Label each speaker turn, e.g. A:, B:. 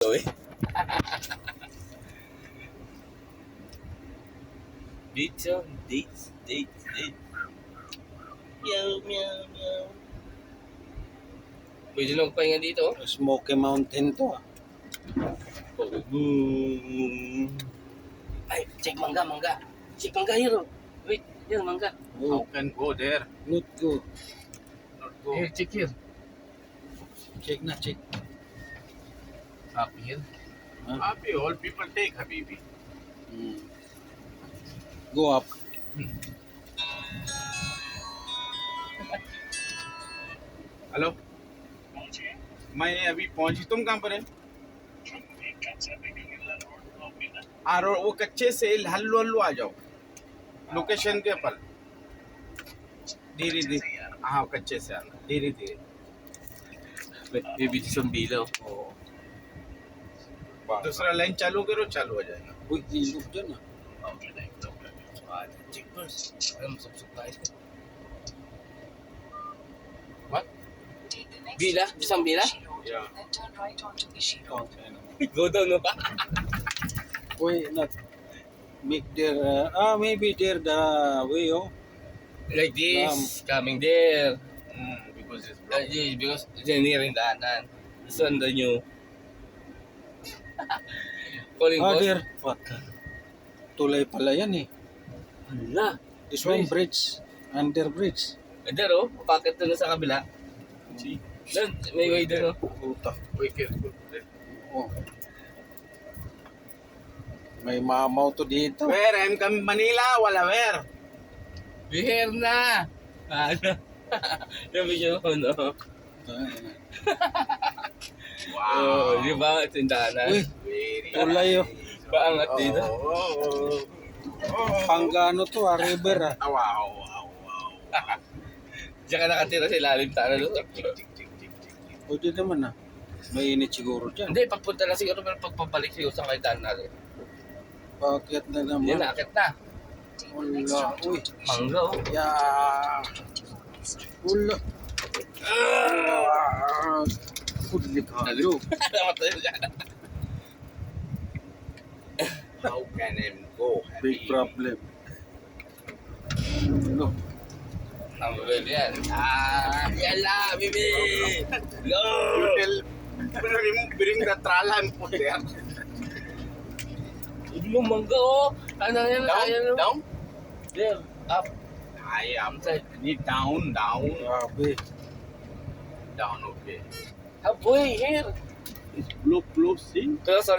A: gawin. Dates yun. Dates. Meow, meow, meow. Pwede lang pahinga dito.
B: Smoky Mountain to ah.
A: Boom. Ay, check mangga. Check mangga here. Wait, here mangga.
B: Oh,
C: How can go there?
B: not go.
C: Not go.
A: Here, check here.
B: Check na, check.
A: Up here.
C: Happy, all people take Habibi.
B: Hmm. Go up.
C: Hello मैं अभी पहुंची तुम कहाँ पर है और वो कच्चे से हल्लू हल्लू आ जाओ लोकेशन के पर धीरे धीरे हाँ कच्चे से आना धीरे धीरे
A: May bitis ang bilaw.
C: दूसरा लाइन चालू करो चालू हो जाएगा
B: Uy, ilog dyan ah.
A: Check first. Alam, subsub tayo. What? Bila? Isang bila?
C: Yeah.
D: Then turn right onto Ishi
B: Oh,
D: Road.
A: Go down, no?
B: Uy, not. Make their, maybe they're the way, oh.
A: Like this. Coming there.
C: Because it's blocked.
A: Yes, because it's near in daanan. So, under nyo. Calling boss.
B: There. What? Tulay pala yan eh.
A: Hala.
B: This one bridge. Under bridge.
A: There, oh. Packet na sa kabila.
C: See?
A: Doon, may way doon, oh.
B: Puta.
C: Wait, careful.
B: Oh. May mamaw to dito.
C: Where? I'm coming Manila. Wala where?
A: Bihir na! Ano? Sabi nyo, no? Oh, di ba? Tindahanan.
B: Uy,
C: Very
B: tulay oh.
A: Paangat dito.
B: Panggano to ah, river ah.
C: Wow.
A: Diyan ka nakatira sa ilalim ta. Ano?
B: Pwede naman ah. Mainit siguro dyan.
A: Hindi, pagpunta na siguro pero pagpapalik siguro sa kaitan natin.
B: Bakit na naman?
A: Yan, nakakit na.
B: Wala. Uy.
A: Mangga, oh.
B: Yeah. Wala. Kudlik halo.
A: Namatay siya.
C: How can I go?
B: Big problem. No.
A: Ang well yan. Yala, bibi! Go!
C: You bring the trala and put there.
A: Yung mangga, oh. Ano yan?
C: Down?
A: There, up.
C: I am need down.
B: Grabe.
C: Down, okay.
A: Halfway, here.
C: It's blue, see?
A: Pero sorry.